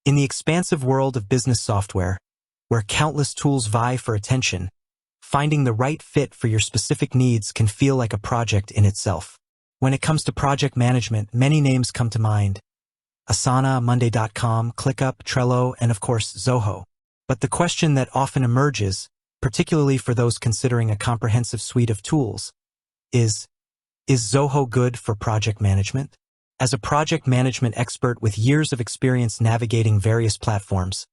In the expansive world of business software, where countless tools vie for attention, finding the right fit for your specific needs can feel like a project in itself. When it comes to project management, many names come to mind: Asana, Monday.com, ClickUp, Trello, and of course, Zoho. But the question that often emerges, particularly for those considering a comprehensive suite of tools, is Zoho good for project management? As a project management expert with years of experience navigating various platforms,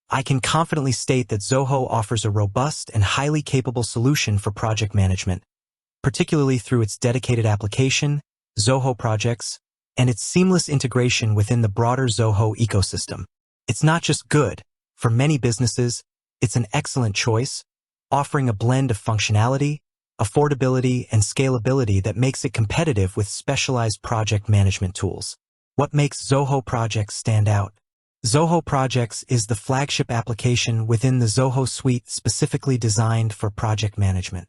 I can confidently state that Zoho offers a robust and highly capable solution for project management, particularly through its dedicated application, Zoho Projects, and its seamless integration within the broader Zoho ecosystem. It's not just good. For many businesses, it's an excellent choice, offering a blend of functionality, affordability, and scalability that makes it competitive with specialized project management tools. What makes Zoho Projects stand out? Zoho Projects is the flagship application within the Zoho suite specifically designed for project management.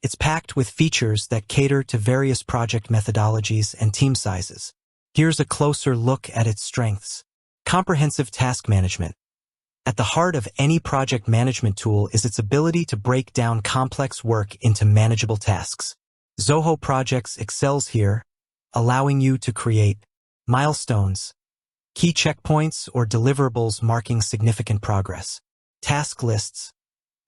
It's packed with features that cater to various project methodologies and team sizes. Here's a closer look at its strengths. Comprehensive task management. At the heart of any project management tool is its ability to break down complex work into manageable tasks. Zoho Projects excels here, allowing you to create milestones, key checkpoints, or deliverables marking significant progress, task lists,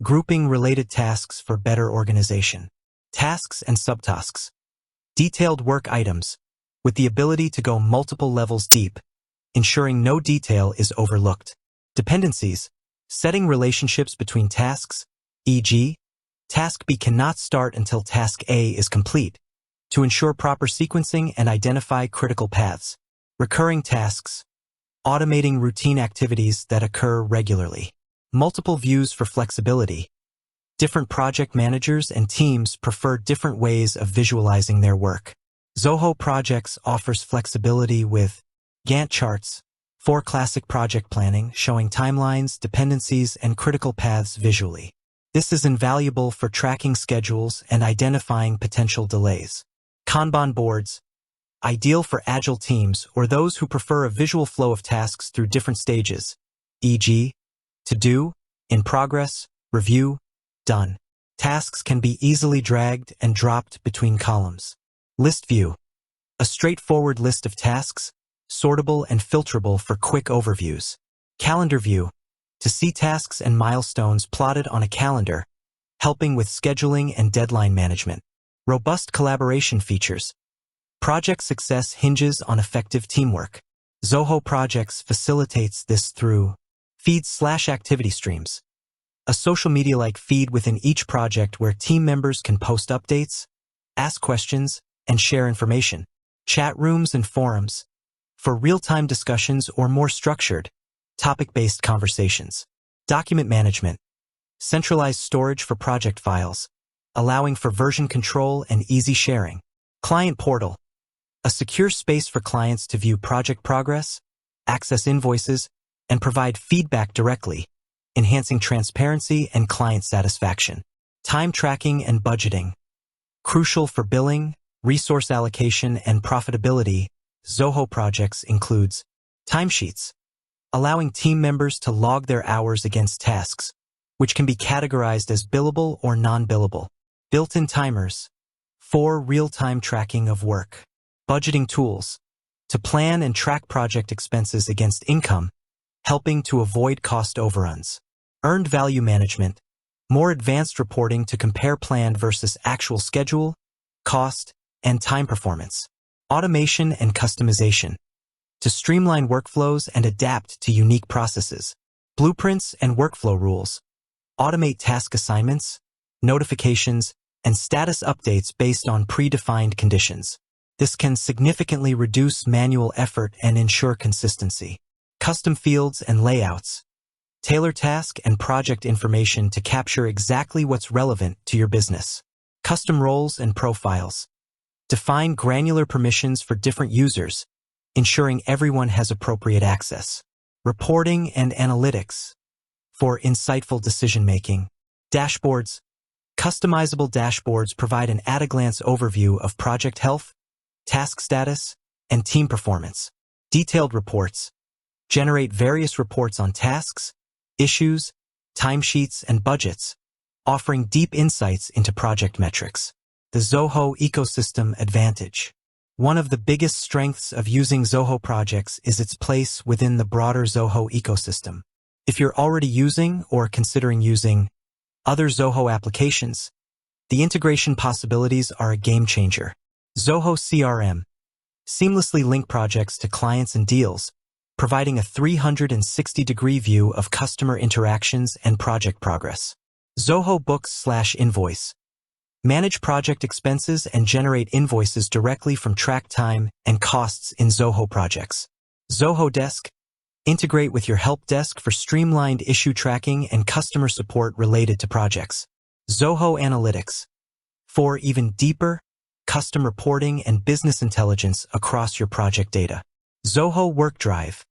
grouping related tasks for better organization, tasks and subtasks, detailed work items, with the ability to go multiple levels deep, ensuring no detail is overlooked. Dependencies, setting relationships between tasks, e.g., Task B cannot start until Task A is complete, to ensure proper sequencing and identify critical paths. Recurring tasks, automating routine activities that occur regularly. Multiple views for flexibility. Different project managers and teams prefer different ways of visualizing their work. Zoho Projects offers flexibility with Gantt charts, for classic project planning, showing timelines, dependencies, and critical paths visually. This is invaluable for tracking schedules and identifying potential delays. Kanban boards, ideal for agile teams or those who prefer a visual flow of tasks through different stages, e.g., to do, in progress, review, done. Tasks can be easily dragged and dropped between columns. List view, a straightforward list of tasks, sortable and filterable for quick overviews. Calendar view, to see tasks and milestones plotted on a calendar, helping with scheduling and deadline management. Robust collaboration features. Project success hinges on effective teamwork. Zoho Projects facilitates this through feeds/activity streams, a social media-like feed within each project where team members can post updates, ask questions, and share information. Chat rooms and forums, for real-time discussions or more structured, topic-based conversations. Document management, centralized storage for project files, allowing for version control and easy sharing. Client portal, a secure space for clients to view project progress, access invoices, and provide feedback directly, enhancing transparency and client satisfaction. Time tracking and budgeting, crucial for billing, resource allocation, and profitability. Zoho Projects includes timesheets, allowing team members to log their hours against tasks, which can be categorized as billable or non-billable. Built-in timers, for real-time tracking of work. Budgeting tools, to plan and track project expenses against income, helping to avoid cost overruns. Earned value management, more advanced reporting to compare planned versus actual schedule, cost, and time performance. Automation and customization, to streamline workflows and adapt to unique processes. Blueprints and workflow rules, automate task assignments, notifications, and status updates based on predefined conditions. This can significantly reduce manual effort and ensure consistency. Custom fields and layouts, tailor task and project information to capture exactly what's relevant to your business. Custom roles and profiles, define granular permissions for different users, ensuring everyone has appropriate access. Reporting and analytics, for insightful decision-making. Dashboards, customizable dashboards provide an at-a-glance overview of project health, task status, and team performance. Detailed reports, generate various reports on tasks, issues, timesheets, and budgets, offering deep insights into project metrics. The Zoho ecosystem advantage. One of the biggest strengths of using Zoho projects is its place within the broader Zoho ecosystem. If you're already using or considering using other Zoho applications, the integration possibilities are a game changer. Zoho CRM seamlessly link projects to clients and deals, providing a 360-degree view of customer interactions and project progress. Zohobooks/invoice. Manage project expenses and generate invoices directly from track time and costs in Zoho projects. Zoho Desk. Integrate with your help desk for streamlined issue tracking and customer support related to projects. Zoho Analytics. For even deeper custom reporting and business intelligence across your project data. Zoho WorkDrive.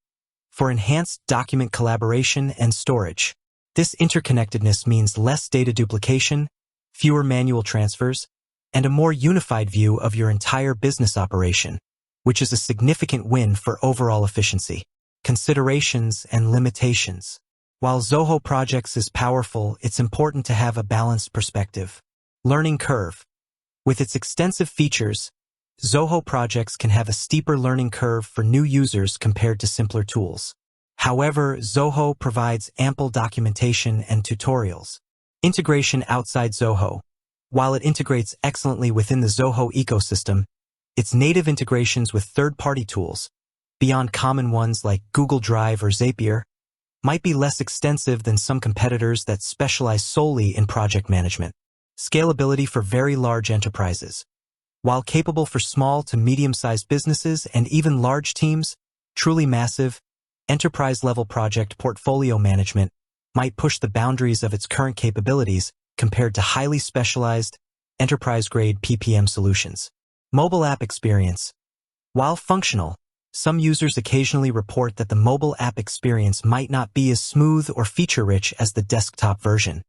For enhanced document collaboration and storage. This interconnectedness means less data duplication, fewer manual transfers, and a more unified view of your entire business operation, which is a significant win for overall efficiency. Considerations and limitations. While Zoho Projects is powerful, it's important to have a balanced perspective. Learning curve. With its extensive features, Zoho Projects can have a steeper learning curve for new users compared to simpler tools. However, Zoho provides ample documentation and tutorials. Integration outside Zoho. While it integrates excellently within the Zoho ecosystem, its native integrations with third-party tools, beyond common ones like Google Drive or Zapier, might be less extensive than some competitors that specialize solely in project management. Scalability for very large enterprises. While capable for small to medium-sized businesses and even large teams, truly massive, enterprise-level project portfolio management might push the boundaries of its current capabilities compared to highly specialized, enterprise-grade PPM solutions. Mobile app experience. While functional, some users occasionally report that the mobile app experience might not be as smooth or feature-rich as the desktop version.